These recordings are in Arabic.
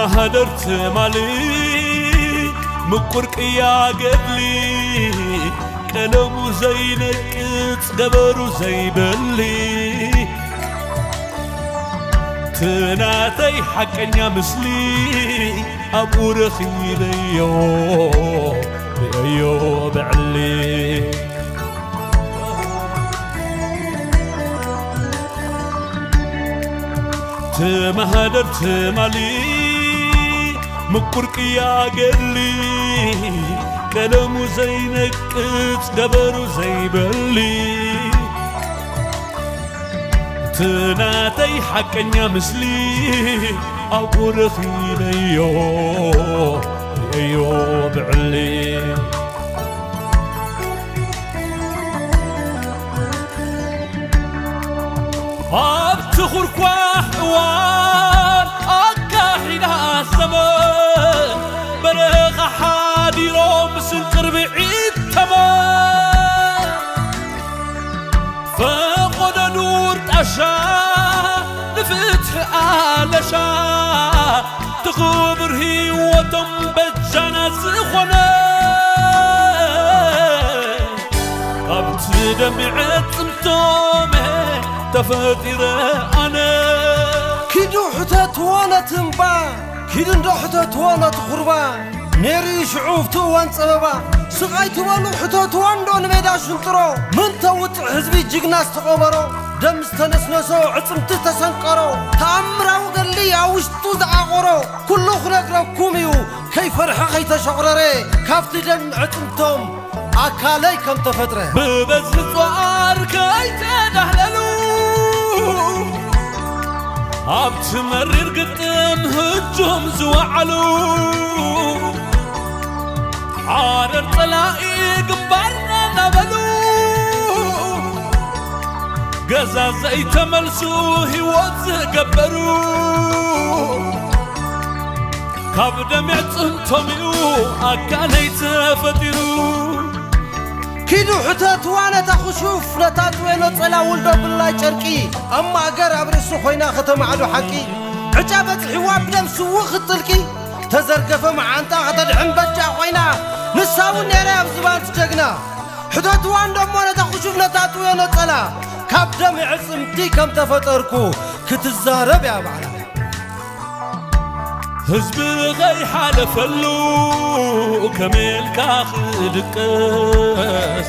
تمهدرت مالي مقرق يا قبلي كلامو زي نكت قبرو زي بلي تناتي حقنيا مسلي أبو رخي بيو بعلي تمهدرت مالي مقرق يا قلي كلامو زي نكت قبرو زي بلي تناتي حقنيا مسلي أبو رخي بيو بعلي أبتخر كواحوان أكاحنا الزمان برغ حادي روم سنقر بعيد تمام فقد نور تأشا لفتح آلشا تخبر هي وتنبجنا زخنا أبت دمعت متومي تفاتير أنا كيدو حتات وانا تنبا كيدو حتات وانا تخربا نيري شعوفتو وان سببا سقايتو والو حتات وان دون ميدا شنطرو من توت حزبي جيجناس تقوبرو دم استنسنسو عصمت تسنقرو تأمراو قلي عوشتو دعاقرو كلو خنقرو كوميو كيف فرحة خيت شغرري كافت دم عصمتهم أكالي كم تفتره ببزت وعار كيت نهللو عبت مرير قدام هجوم زوعلو عارر طلائي قبارنا نبلو قزا زي تملسو هيوز قبرو كابدا معتم توميو أكالي تفترو كيدو حتات وانا تخشوف نتات وينو طلا ولدو بالله جركي اما اقر ابرسو خوينا ختم عدو حكي عجابة الحواب نمسو خطلكي تزرقف مع انتا خطدعم بجا خوينا نساو نيرا بزبان تجقنا حتات وان دمونا تخشوف نتات وينو طلا كاب دم عصمتي كم تفتركو كتزارب يا معنا حزب غي حالفلو كميل كاخد كاس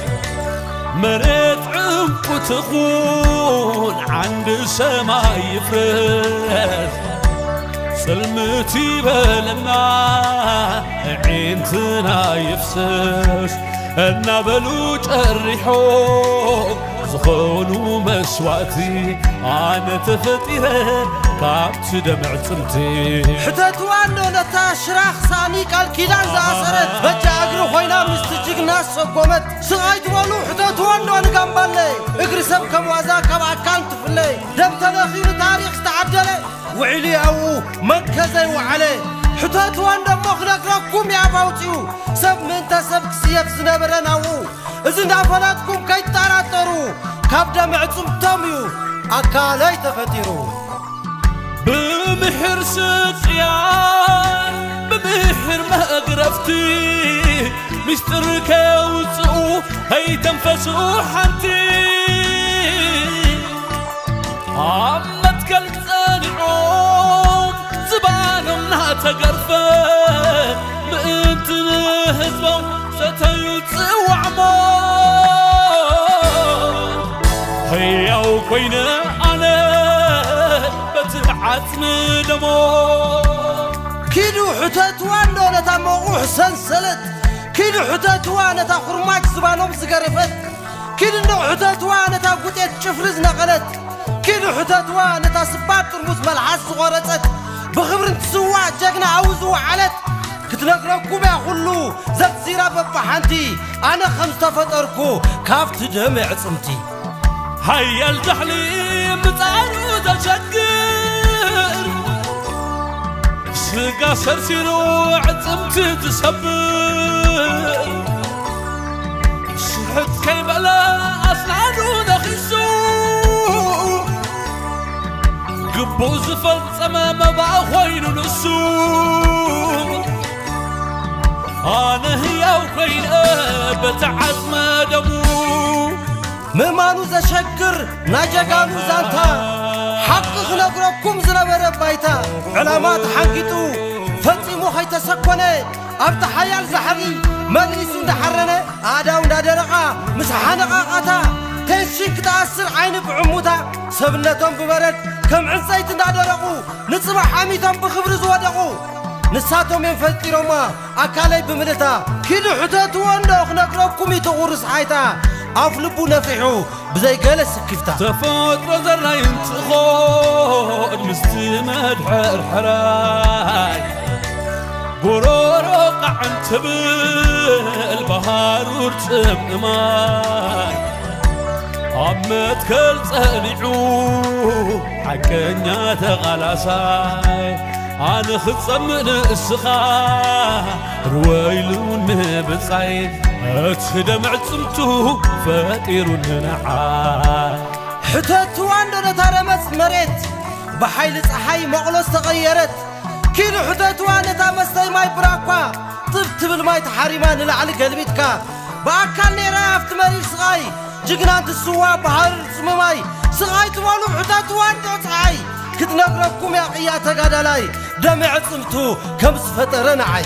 مريت عمقو تخون عند سماء يفرس سلمتي بلنا عينتنا يفسس النبلو جرحو زخونو مسواتي أنا تفتيره كابت دمع تمتي حتات واندو نتا شراخ ساني قال كيدان زاسرت بجا اقرو خوينا مستجيق ناس سقومت سغايت والو حتات واندو نقنبالي اقري سب كم وازا كم عكان تفلي دم تنخير تاريخ استعدلي وعلي او منكزي وعلي حتات واندو مخلق ركم يا باوتيو سب من تسب كسيب سنبرناو ازن دافلاتكم كي تاراترو كاب دمع تمتميو اكالي تفتيرو بمحر سقيان بمحر مقرفتي مستر كوزو هي تنفسو حنتي عمت كالتانعوم زبانهم ناتقرفة بنت هزبهم ستيوتسو عمان هيا وكوينة أنا عتمي دمو كيدو حتات وانا نتا موقوح سنسلت كيدو حتات وانا تا خرماك زبانهم سقرفت كيدو حتات وانا تا قطيت شفرز نقلت كيدو حتات وانا تا سبات ترموز ملحس غورتت بخبر تسوا جاقنا عوزو علت كتنقرأكم يا خلو زبت زيرا ببحانتي أنا خمس تفتركو كافت دمع صمتي هيا الجحليم بتعرو تشكر سقا سرسيرو عزمت تسبر صحت كيبلا أسنانو نخسو قبوز زفلسم مبا خوين نسو أنا هي وخين بتعزم دمو ممانو زشكر ناجقانو زانتا حق خلقركم زنبر بايتا علامات حنكتو فتيمو خيتا سكوني أبت حيال زحري مجلس اندحرنا آداو نادرقا مسحانقا قاتا تنشيك تأثر عين بعموتا سبنتهم ببرد كم عنصيت نادرقو نصبح حميتهم بخبرز ودقو نساتهم ينفتيرهما أكالي بملتا كيلو حتاتو واندوخ نقربكم يتغورس حيتا أفلبو نفعو بزي قالس كيفتا تفوت رزرنا ينتخود مستمد حر حراي قرورو قعن تبل بهار ورتم نماي عمت كل صنعو حكنيا تغلاساي أنا خصمن السخا رويلون بصايد أتخدم عصمتو فاتيرون نعاي حتاتو عندنا ترمس مريت بحيل صحي مقلوس تغيرت كيلو حتاتو عندنا مستي ماي براكوا طبت بالماي تحريمان لعلى قلبيتك باكال نيرا افت مريل صغاي جقنانت السوا بحر سمماي صغاي توالو حتاتو عندنا صحي كنت نقربكم يا قياتا قادالاي دمع عصمتو كمس فترنا عاي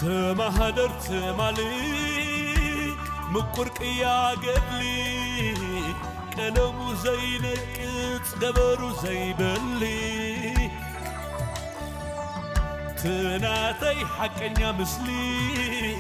تمهدرت مالي مقرق يا قبلي كلامو زي نكت قبرو زي بلي تناتي حقنيا مسلي